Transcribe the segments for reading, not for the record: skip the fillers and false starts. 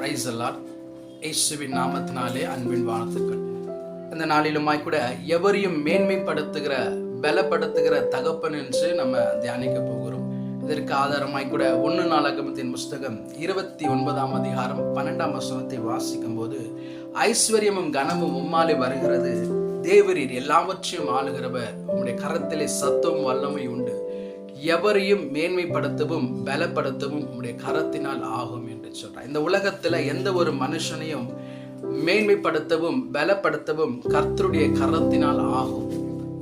Price allot. இயேசுவின் நாமத்தினாலே அன்பின் வாழ்த்துக்கள். இந்த நாளிலுமாய் கூட எவரையும் மேன்மைப்படுத்துகிற பலப்படுத்துகிற தகப்பன் என்று நம்ம தியானிக்க போகிறோம். இதற்கு ஆதாரமாய் கூட 1 நாளாகமத்தின் புஸ்தகம் 29ஆம் அதிகாரம் 12ஆம் வசனத்தை வாசிக்கும் போது, ஐஸ்வர்யமும் கனமும் உம்மாலே வருகிறது, தேவரீர் எல்லாவற்றையும் ஆளுகிறவர், உம்முடைய கரத்திலே சத்துவம் வல்லமை உண்டு, எவரையும் மேன்மைப்படுத்தவும் பலப்படுத்தவும் உம்முடைய கரத்தினால் ஆகும் என்று சொல்றார். இந்த உலகத்துல எந்த ஒரு மனுஷனையும் மேன்மைப்படுத்தவும் பலப்படுத்தவும் கர்த்தருடைய கரத்தினால் ஆகும்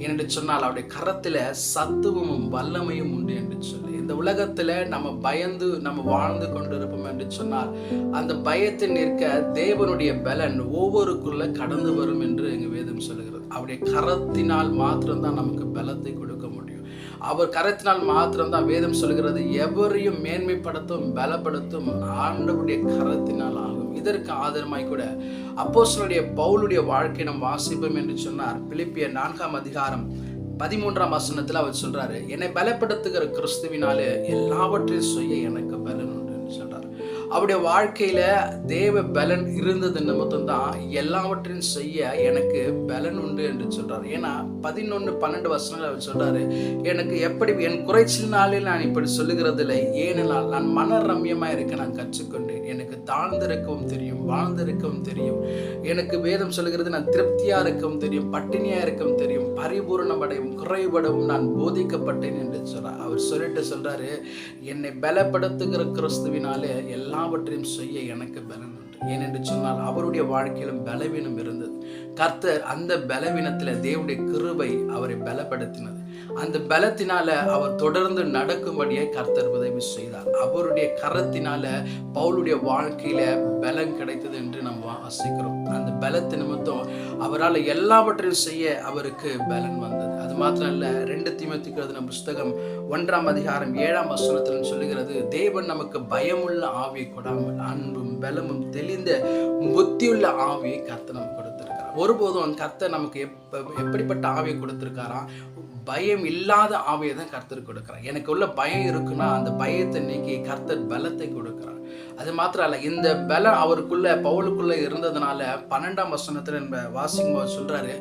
என்று சொன்னால், அவருடைய கரத்துல சத்துவமும் வல்லமையும் உண்டு என்று சொல்லி, இந்த உலகத்துல நம்ம பயந்து நம்ம வாழ்ந்து கொண்டிருப்போம் என்று சொன்னால், அந்த பயத்தை நிற்க தேவனுடைய பலன் ஒவ்வொருக்குள்ள கடந்து வரும் என்று எங்க வேதம் சொல்லுகிறது. அவருடைய கரத்தினால் மாத்திரம்தான் நமக்கு பலத்தை கொடுக்க முடியும். அவர் கரத்தினால் மாத்திரம்தான் வேதம் சொல்கிறது, எவரையும் மேன்மைப்படுத்தும் பலப்படுத்தும் ஆண்டவருடைய கரத்தினால் ஆகும். இதற்கு ஆதாரமாய் கூட அப்போஸ்தலனுடைய பவுலுடைய வாழ்க்கை நாம் வாசிப்போம் என்று சொன்னார். பிலிப்பியர் 4ஆம் அதிகாரம் 13ஆம் வசனத்தில் அவர் சொல்றாரு, என்னை பலப்படுத்துகிற கிறிஸ்துவினாலே எல்லாவற்றையும் செய்ய எனக்கு பலன் உண்டு என்று சொல்றாரு. அவருடைய வாழ்க்கையில தேவ பலன் இருந்தது நிமித்தம் தான் எல்லாவற்றையும் செய்ய எனக்கு பலன் உண்டு என்று சொல்றாரு. ஏன்னா 11-12 வசனங்கள் அவர் சொல்றாரு, எனக்கு எப்படி என் குறைச்சலினாலே நான் இப்படி சொல்லுகிறது இல்லை, ஏனென்றால் நான் மன ரம்யமா இருக்க நான் கற்றுக்கொண்டேன், எனக்கு தாழ்ந்திருக்கவும் தெரியும் வாழ்ந்திருக்கவும் தெரியும், எனக்கு வேதம் சொல்லுகிறது நான் திருப்தியா இருக்கவும் தெரியும், பட்டினியா இருக்கவும் தெரியும், பரிபூரணமடையும் குறைபடவும் நான் போதிக்கப்பட்டேன் என்று சொல்றார். அவர் சொல்லிட்டு சொல்றாரு, என்னை பலப்படுத்துகிற கிறிஸ்துவினாலே எல்லாவற்றையும் செய்ய எனக்கு பலன் உண்டு. ஏனென்று சொன்னால் அவருடைய வாழ்க்கையிலும் பலவீனம் இருந்தது. கர்த்தர் அந்த பலவீனத்துல தேவனுடைய கிருபை அவரை பலப்படுத்தினது. அந்த பலத்தினால அவர் தொடர்ந்து நடக்கும்படியே கர்த்தர் உதவி செய்தார். அவருடைய கரத்தினால பவுலுடைய வாழ்க்கையில பலம் கிடைத்தது என்று நாம் வாசிக்கிறோம். அந்த பலத்து நிமித்தம் அவரால் எல்லாவற்றையும் செய்ய அவருக்கு பலன் வந்தது. அது மாத்திரம் இல்ல, 2 தீமோத்தேயு எழுதின புஸ்தகம் 1ஆம் அதிகாரம் 7ஆம் வசனத்தில் சொல்லுகிறது, தேவன் நமக்கு பயமுள்ள ஆவியை கொடாமல் அன்பும் பலமும் தெளிந்த புத்தியுள்ள ஆவியை கர்த்தர் நமக்கு கொடுத்திருக்கிறார். ஒருபோதும் கர்த்தர் நமக்கு எப்படிப்பட்ட ஆவியை கொடுத்திருக்காராம்? பயம் இல்லாத ஆவியை தான் கர்த்தர் கொடுக்கிறார். எனக்கு உள்ள பயம் இருக்குன்னா அந்த பயத்தை நீக்கி கர்த்தர் பலத்தை கொடுக்கிறார். அது மாத்திரம் அல்ல, இந்த பலம் அவருக்குள்ள பவுலுக்குள்ள இருந்ததுனால 12ஆம் வசனத்துல வாசிக்கும்போது சொல்றாரு,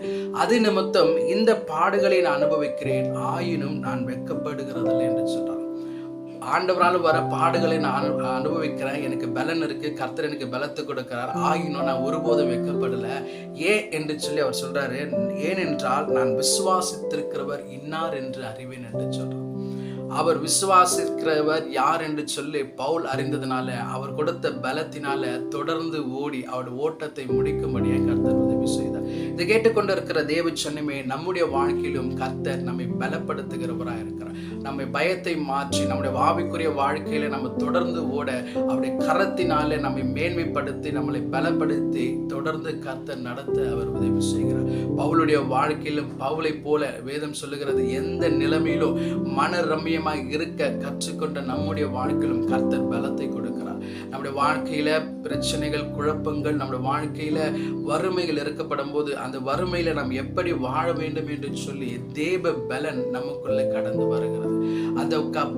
அது நிமித்தம் இந்த பாடுகளை நான் அனுபவிக்கிறேன், ஆயினும் நான் வெட்கப்படுகிறதில்லை என்று சொல்றார். ஆண்டவரால் வர பாடுகளை நான் அனுபவிக்கிறேன், எனக்கு பலன் இருக்கு, கர்த்தர் எனக்கு பலத்தை கொடுக்கிறார், ஆயினும் நான் ஒருபோதும் வெட்கப்படல. ஏன் என்று சொல்லி அவர் சொல்றாரு, ஏனென்றால் நான் விசுவாசித்திருக்கிறவர் இன்னார் என்று அறிவேன் என்று சொல்றார். அவர் விசுவாசிக்கிறவர் யார் என்று சொல்லி பவுல் அறிந்ததுனால, அவர் கொடுத்த பலத்தினால தொடர்ந்து ஓடி அவருடைய ஓட்டத்தை முடிக்கும்படியே கர்த்தர் உதவி செய்தார். இதை கேட்டுக்கொண்டு இருக்கிற தேவ சொன்னமே, நம்முடைய வாழ்க்கையிலும் கர்த்தர் நம்மை பலப்படுத்துகிறவராக இருக்கிறார். நம்மை பயத்தை மாற்றி நம்முடைய ஆவிக்குரிய வாழ்க்கையில நம்ம தொடர்ந்து ஓட அவருடைய கரத்தினால நம்மை மேன்மைப்படுத்தி நம்மளை பலப்படுத்தி தொடர்ந்து கர்த்தர் நடத்த அவர் உதவி செய்கிறார். பவுலுடைய வாழ்க்கையிலும் பவுலை போல வேதம் சொல்லுகிறது, எந்த நிலைமையிலும் மன ரம்யமாக இருக்க கற்றுக்கொண்ட நம்முடைய வாழ்க்கையிலும் கர்த்தர் பலத்தை கொடுக்கிறார். நம்முடைய வாழ்க்கையில பிரச்சனைகள், குழப்பங்கள், நம்முடைய வாழ்க்கையில வறுமைகள் இருக்கப்படும் போது அந்த வறுமையில நாம் எப்படி வாழ வேண்டும் என்று சொல்லி தேவ பலன் நமக்குள்ள கடந்து வருகிறது. அந்த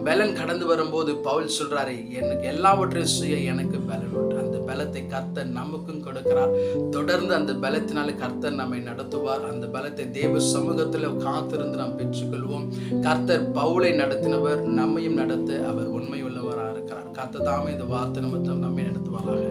பலன் கடந்து வரும்போது பவுல் சொல்றாரு, எனக்கு எல்லாவற்றையும் செய்ய எனக்கு பலன் உண்டு. அந்த பலத்தை கர்த்தர் நமக்கும் கொடுக்கிறார். தொடர்ந்து அந்த பலத்தினால கர்த்தர் நம்மை நடத்துவார். அந்த பலத்தை தேவ சமூகத்தில் காத்திருந்து நாம் பெற்றுக்கொள்வோம். கர்த்தர் பவுலை நடத்தினவர், நம்மையும் நடத்த அவர் உண்மை உள்ளவராக இருக்கிறார். கர்த்தர் தாமே இந்த வார்த்தை நிமித்தம் நம்மை நடத்துவாராக.